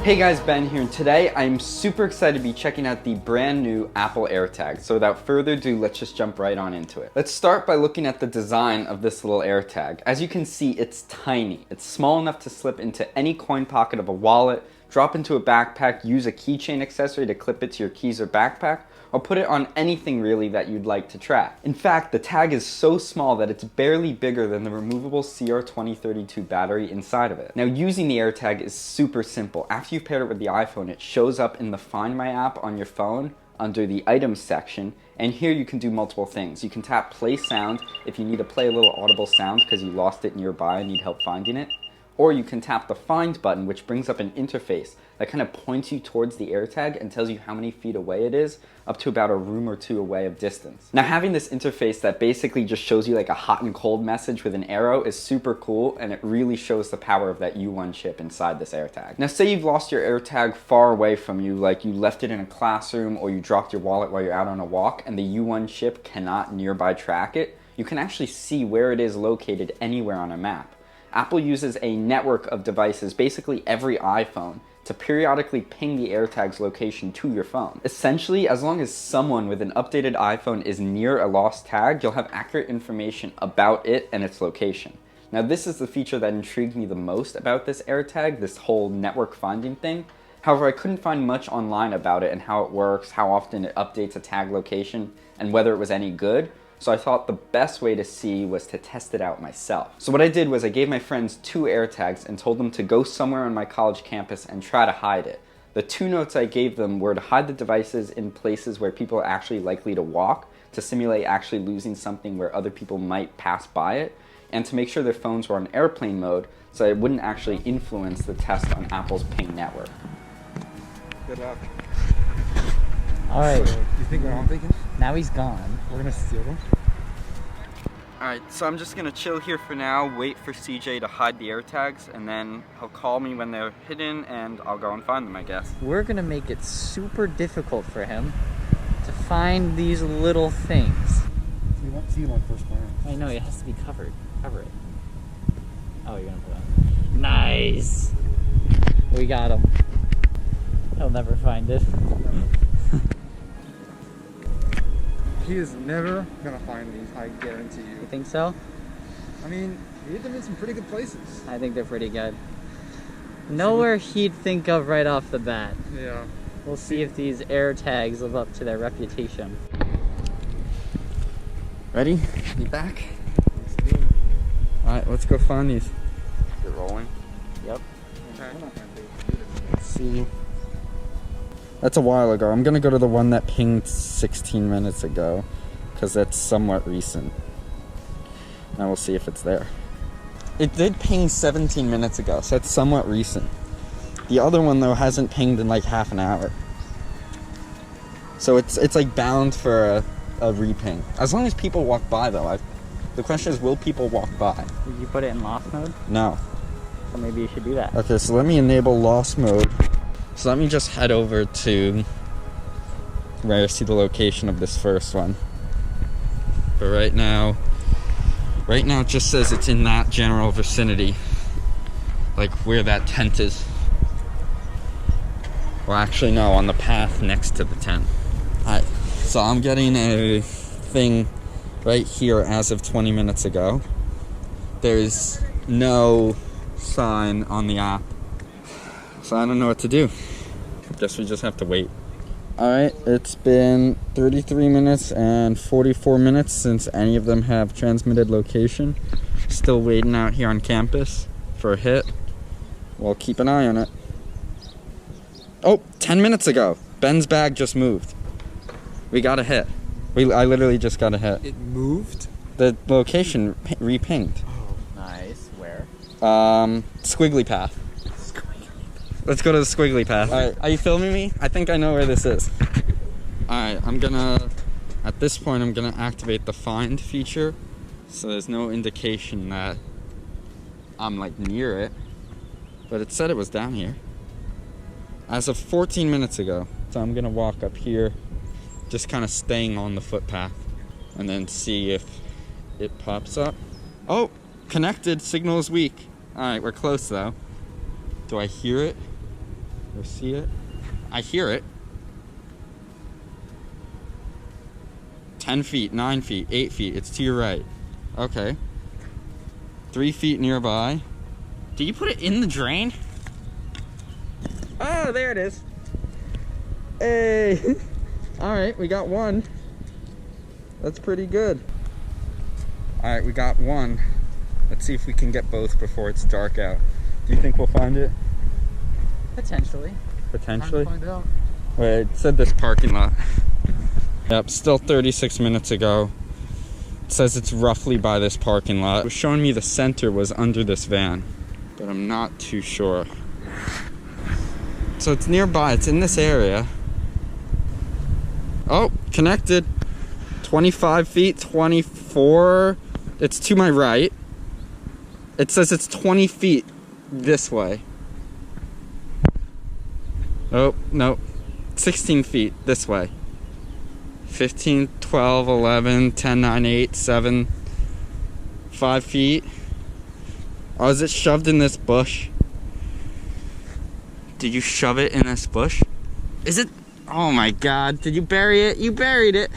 Hey guys, Ben here, and today I'm super excited to be checking out the brand new Apple AirTag. So without further ado, let's just jump right on into it. Let's start by looking at the design of this little AirTag. As you can see, it's tiny. It's small enough to slip into any coin pocket of a wallet, drop into a backpack, use a keychain accessory to clip it to your keys or backpack, or put it on anything really that you'd like to track. In fact, the tag is so small that it's barely bigger than the removable CR2032 battery inside of it. Now, using the AirTag is super simple. After you've paired it with the iPhone, it shows up in the Find My app on your phone under the Items section, and here you can do multiple things. You can tap Play Sound if you need to play a little audible sound because you lost it nearby and need help finding it. Or you can tap the Find button, which brings up an interface that kind of points you towards the AirTag and tells you how many feet away it is, up to about a room or two away of distance. Now, having this interface that basically just shows you like a hot and cold message with an arrow is super cool, and it really shows the power of that U1 chip inside this AirTag. Now, say you've lost your AirTag far away from you, like you left it in a classroom or you dropped your wallet while you're out on a walk and the U1 chip cannot nearby track it, you can actually see where it is located anywhere on a map. Apple uses a network of devices, basically every iPhone, to periodically ping the AirTag's location to your phone. Essentially, as long as someone with an updated iPhone is near a lost tag, you'll have accurate information about it and its location. Now, this is the feature that intrigued me the most about this AirTag, this whole network finding thing. However, I couldn't find much online about it and how it works, how often it updates a tag location, and whether it was any good. So I thought the best way to see was to test it out myself. So what I did was I gave my friends 2 AirTags and told them to go somewhere on my college campus and try to hide it. The 2 notes I gave them were to hide the devices in places where people are actually likely to walk, to simulate actually losing something where other people might pass by it, and to make sure their phones were on airplane mode so it wouldn't actually influence the test on Apple's ping network. Good luck. Alright. So, you think we're on vacation? Now he's gone. We're gonna steal them? Alright, so I'm just gonna chill here for now, wait for CJ to hide the AirTags, and then he'll call me when they're hidden and I'll go and find them, I guess. We're gonna make it super difficult for him to find these little things. You won't see them on first glance. I know, it has to be covered. Cover it. Oh, you're gonna put it on. Nice! We got him. He'll never find it. Never. He is never gonna find these, I guarantee you. You think so? I mean, we hid them in some pretty good places. I think they're pretty good. Nowhere he'd think of right off the bat. Yeah. We'll see if these AirTags live up to their reputation. Ready? Be back? Let's do it. Alright, let's go find these. You're rolling? Yep. Okay. Let's see. That's a while ago. I'm gonna go to the one that pinged 16 minutes ago, because that's somewhat recent. Now we'll see if it's there. It did ping 17 minutes ago, so it's somewhat recent. The other one, though, hasn't pinged in like half an hour. So it's like bound for a reping. As long as people walk by, though. The question is, will people walk by? Did you put it in lost mode? No. So maybe you should do that. Okay, so let me enable lost mode. So let me just head over to where I see the location of this first one. But right now it just says it's in that general vicinity. Like where that tent is. Well, actually no, on the path next to the tent. Alright, so I'm getting a thing right here as of 20 minutes ago. There's no sign on the app. So I don't know what to do. Guess we just have to wait. Alright, it's been 33 minutes and 44 minutes since any of them have transmitted location. Still waiting out here on campus for a hit. We'll keep an eye on it. Oh, 10 minutes ago. Ben's bag just moved. We got a hit. I literally just got a hit. It moved? The location re-pinged. Oh. Nice. Where? Squiggly path. Let's go to the squiggly path. Alright, are you filming me? I think I know where this is. Alright, I'm gonna At this point, I'm gonna activate the find feature, so there's no indication that I'm like near it, but it said it was down here as of 14 minutes ago. So I'm gonna walk up here, just kind of staying on the footpath, and then see if it pops up. Oh, connected, signal is weak. All right, we're close though. Do I hear it or see it? I hear it. 10 feet, 9 feet, 8 feet, it's to your right. Okay. 3 feet nearby. Did you put it in the drain? Oh, there it is. Hey. All right, we got one. That's pretty good. All right, we got one. Let's see if we can get both before it's dark out. Do you think we'll find it? Potentially. Potentially? Time to find out. Wait, it said this parking lot. Yep, still 36 minutes ago. It says it's roughly by this parking lot. It was showing me the center was under this van, but I'm not too sure. So it's nearby, it's in this area. Oh, connected. 25 feet, 24. It's to my right. It says it's 20 feet this way. Oh, no. 16 feet this way. 15, 12, 11, 10, 9, 8, 7, 5 feet. Oh, is it shoved in this bush? Did you shove it in this bush? Is it? Oh my God, did you bury it? You buried it.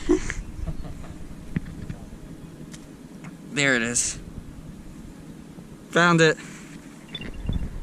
There it is. Found it.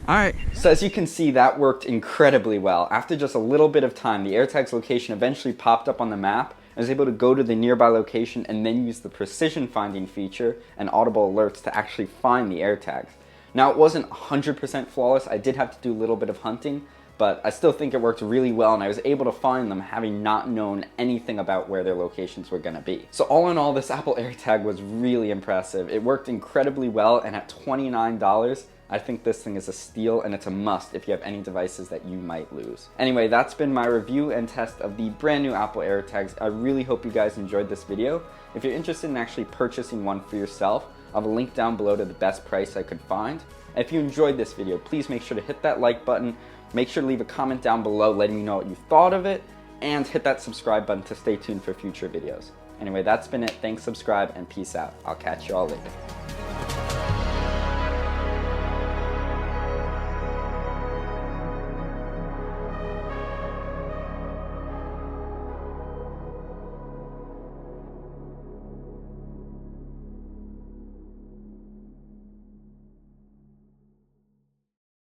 All right. So as you can see, that worked incredibly well. After just a little bit of time, the AirTag's location eventually popped up on the map. I was able to go to the nearby location and then use the precision finding feature and audible alerts to actually find the AirTags. Now, it wasn't 100% flawless. I did have to do a little bit of hunting, but I still think it worked really well, and I was able to find them having not known anything about where their locations were gonna be. So all in all, this Apple AirTag was really impressive. It worked incredibly well, and at $29, I think this thing is a steal, and it's a must if you have any devices that you might lose. Anyway, that's been my review and test of the brand new Apple AirTags. I really hope you guys enjoyed this video. If you're interested in actually purchasing one for yourself, I have a link down below to the best price I could find. And if you enjoyed this video, please make sure to hit that like button, make sure to leave a comment down below letting me know what you thought of it, and hit that subscribe button to stay tuned for future videos. Anyway, that's been it. Thanks, subscribe, and peace out. I'll catch you all later.